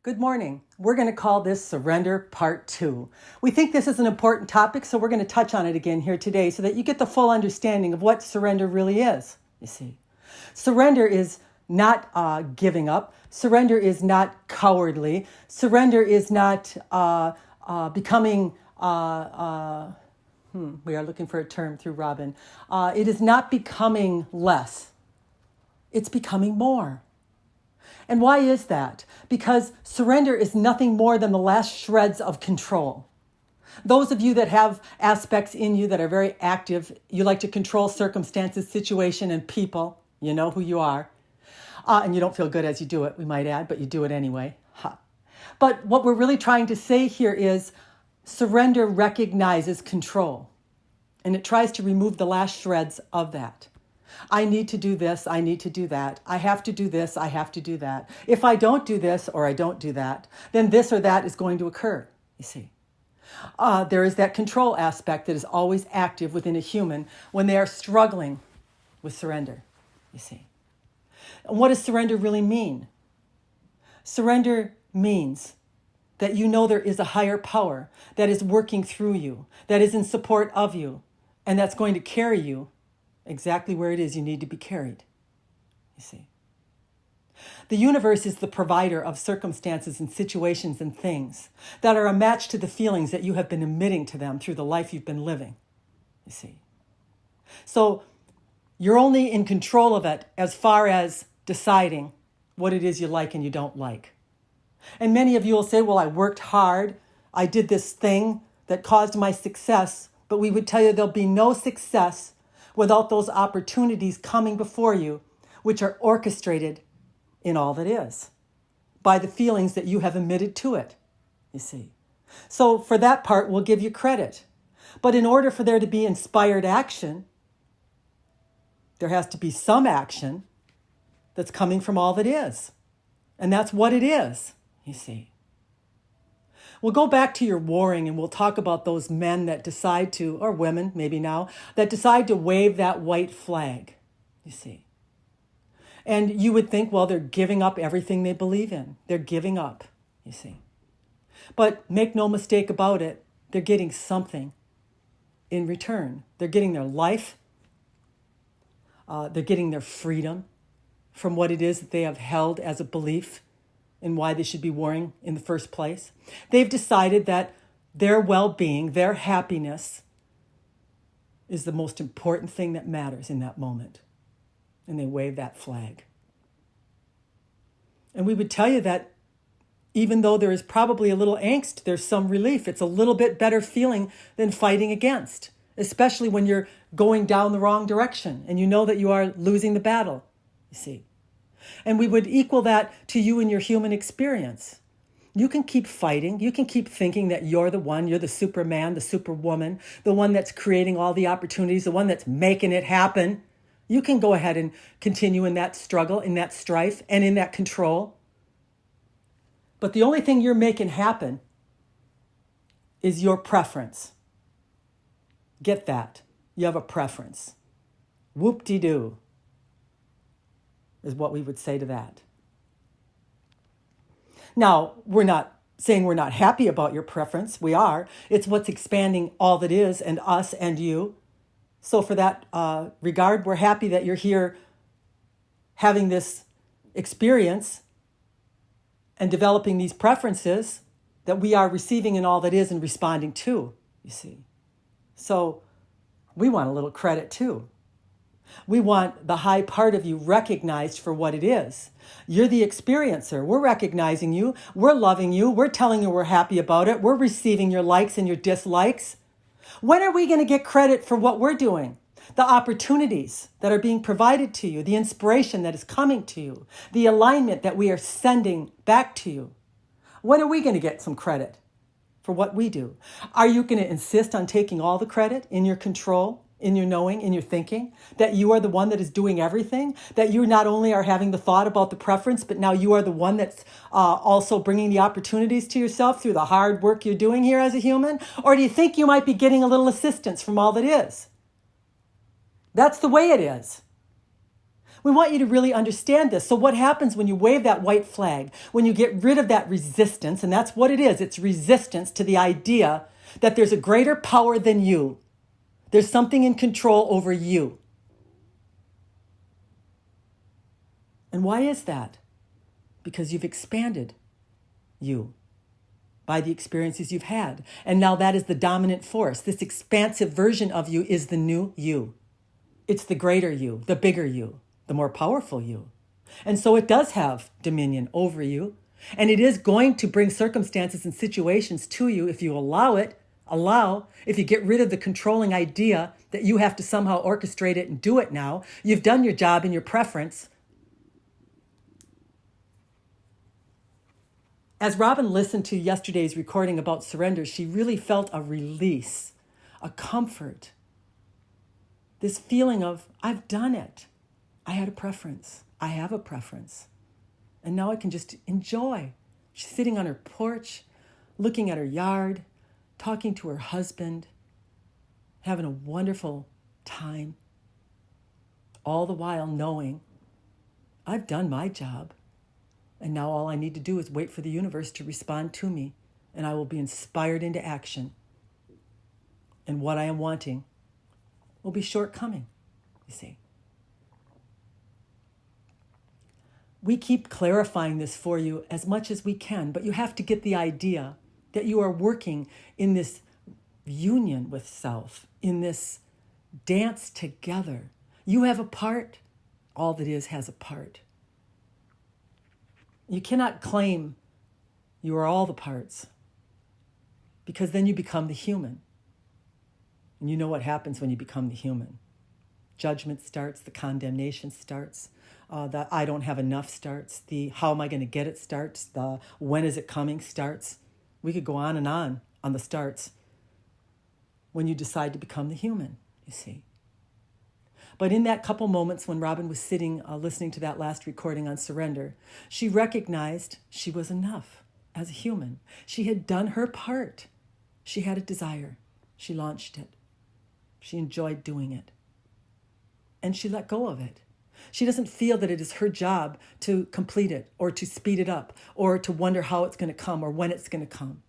Good morning. We're going to call this Surrender Part 2. We think this is an important topic, so we're going to touch on it again here today so that you get the full understanding of what surrender really is, you see. Surrender is not giving up. Surrender is not cowardly. Surrender is not becoming, we are looking for a term through Robin. It is not becoming less. It's becoming more. And why is that? Because surrender is nothing more than the last shreds of control. Those of you that have aspects in you that are very active, you like to control circumstances, situation, and people. You know who you are. And you don't feel good as you do it, we might add, but you do it anyway. But what we're really trying to say here is surrender recognizes control. And it tries to remove the last shreds of that. I need to do this, I need to do that. I have to do this, I have to do that. If I don't do this or I don't do that, then this or that is going to occur, you see. There is that control aspect that is always active within a human when they are struggling with surrender, you see. And what does surrender really mean? Surrender means that you know there is a higher power that is working through you, that is in support of you, and that's going to carry you exactly where it is you need to be carried, you see. The universe is the provider of circumstances and situations and things that are a match to the feelings that you have been emitting to them through the life you've been living, you see. So you're only in control of it as far as deciding what it is you like and you don't like. And many of you will say, well, I worked hard, I did this thing that caused my success, but we would tell you there'll be no success without those opportunities coming before you, which are orchestrated in all that is, by the feelings that you have emitted to it, you see. So for that part, we'll give you credit. But in order for there to be inspired action, there has to be some action that's coming from all that is. And that's what it is, you see. We'll go back to your warring and we'll talk about those men that decide to, or women maybe now, that decide to wave that white flag, you see. And you would think, well, they're giving up everything they believe in. They're giving up, you see. But make no mistake about it, they're getting something in return. They're getting their life. They're getting their freedom from what it is that they have held as a belief and why they should be warring in the first place. They've decided that their well-being, their happiness is the most important thing that matters in that moment. And they wave that flag. And we would tell you that even though there is probably a little angst, there's some relief. It's a little bit better feeling than fighting against, especially when you're going down the wrong direction and you know that you are losing the battle, you see. And we would equal that to you in your human experience. You can keep fighting. You can keep thinking that you're the one, you're the superman, the superwoman, the one that's creating all the opportunities, the one that's making it happen. You can go ahead and continue in that struggle, in that strife, and in that control. But the only thing you're making happen is your preference. Get that. You have a preference. Whoop-de-doo is what we would say to that. Now, we're not saying we're not happy about your preference. We are. It's what's expanding all that is and us and you. So for that regard, we're happy that you're here having this experience and developing these preferences that we are receiving in all that is and responding to, you see. So we want a little credit too. We want the high part of you recognized for what it is. You're the experiencer. We're recognizing you. We're loving you. We're telling you we're happy about it. We're receiving your likes and your dislikes. When are we going to get credit for what we're doing? The opportunities that are being provided to you, the inspiration that is coming to you, the alignment that we are sending back to you. When are we going to get some credit for what we do? Are you going to insist on taking all the credit in your control, in your knowing, in your thinking, that you are the one that is doing everything, that you not only are having the thought about the preference, but now you are the one that's also bringing the opportunities to yourself through the hard work you're doing here as a human? Or do you think you might be getting a little assistance from all that is? That's the way it is. We want you to really understand this. So what happens when you wave that white flag, when you get rid of that resistance, and that's what it is, it's resistance to the idea that there's a greater power than you. There's something in control over you. And why is that? Because you've expanded you by the experiences you've had. And now that is the dominant force. This expansive version of you is the new you. It's the greater you, the bigger you, the more powerful you. And so it does have dominion over you. And it is going to bring circumstances and situations to you if you allow it. If you get rid of the controlling idea that you have to somehow orchestrate it and do it now. You've done your job and your preference. As Robin listened to yesterday's recording about surrender, she really felt a release, a comfort. This feeling of, I've done it. I had a preference. I have a preference. And now I can just enjoy. She's sitting on her porch, looking at her yard, talking to her husband, having a wonderful time, all the while knowing, I've done my job. And now all I need to do is wait for the universe to respond to me, and I will be inspired into action. And what I am wanting will be shortcoming, you see. We keep clarifying this for you as much as we can, but you have to get the idea that you are working in this union with self, in this dance together. You have a part. All that is has a part. You cannot claim you are all the parts, because then you become the human. And you know what happens when you become the human. Judgment starts, the condemnation starts, the I don't have enough starts, the how am I going to get it starts, the when is it coming starts. We could go on the starts when you decide to become the human, you see. But in that couple moments when Robin was sitting, listening to that last recording on surrender, she recognized she was enough as a human. She had done her part. She had a desire. She launched it. She enjoyed doing it. And she let go of it. She doesn't feel that it is her job to complete it or to speed it up or to wonder how it's going to come or when it's going to come.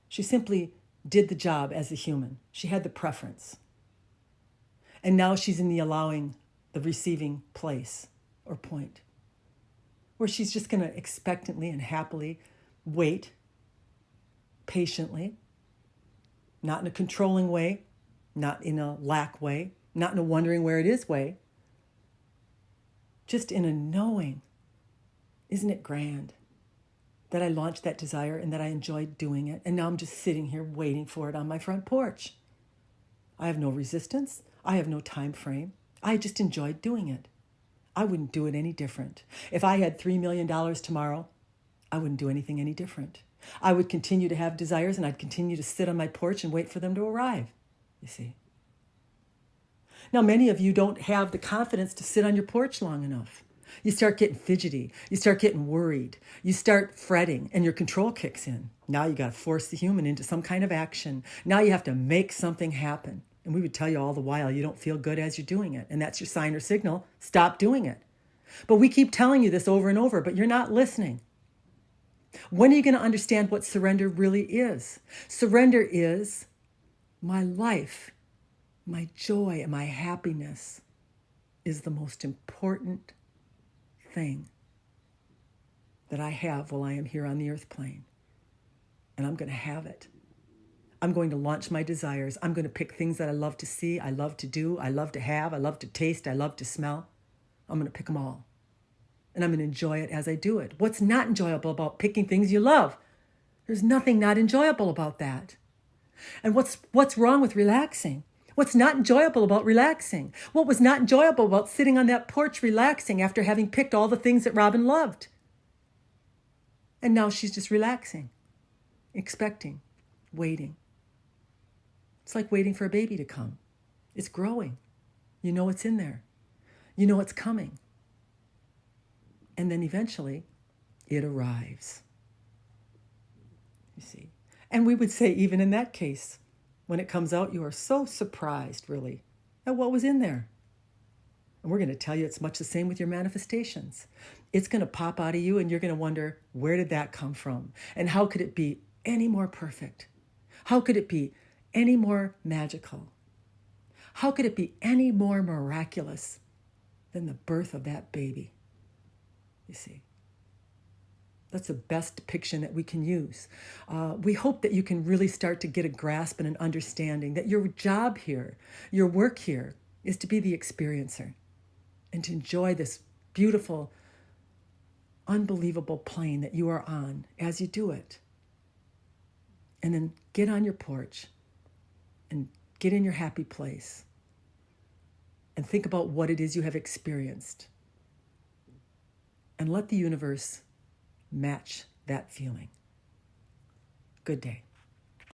She simply did the job as a human. She had the preference. And now she's in the allowing, the receiving place or point, where she's just going to expectantly and happily wait, patiently, not in a controlling way, not in a lack way, not in a wondering where it is way, just in a knowing, isn't it grand that I launched that desire and that I enjoyed doing it, and now I'm just sitting here waiting for it on my front porch. I have no resistance. I have no time frame. I just enjoyed doing it. I wouldn't do it any different. If I had $3 million tomorrow, I wouldn't do anything any different. I would continue to have desires, and I'd continue to sit on my porch and wait for them to arrive, you see. Now, many of you don't have the confidence to sit on your porch long enough. You start getting fidgety. You start getting worried. You start fretting, and your control kicks in. Now you got to force the human into some kind of action. Now you have to make something happen. And we would tell you all the while you don't feel good as you're doing it. And that's your sign or signal. Stop doing it. But we keep telling you this over and over, but you're not listening. When are you going to understand what surrender really is? Surrender is my life, my joy, and my happiness is the most important thing that I have while I am here on the earth plane. And I'm going to have it. I'm going to launch my desires. I'm going to pick things that I love to see, I love to do, I love to have, I love to taste, I love to smell. I'm going to pick them all. And I'm going to enjoy it as I do it. What's not enjoyable about picking things you love? There's nothing not enjoyable about that. And what's wrong with relaxing? What's not enjoyable about relaxing? What was not enjoyable about sitting on that porch relaxing after having picked all the things that Robin loved? And now she's just relaxing, expecting, waiting. It's like waiting for a baby to come. It's growing. You know it's in there. You know it's coming. And then eventually, it arrives. You see. And we would say, even in that case, when it comes out, you are so surprised, really, at what was in there. And we're going to tell you it's much the same with your manifestations. It's going to pop out of you and you're going to wonder, where did that come from? And how could it be any more perfect? How could it be any more magical? How could it be any more miraculous than the birth of that baby? You see, that's the best depiction that we can use. We hope that you can really start to get a grasp and an understanding that your job here, your work here, is to be the experiencer and to enjoy this beautiful, unbelievable plane that you are on as you do it. And then get on your porch and get in your happy place and think about what it is you have experienced. And let the universe match that feeling. Good day.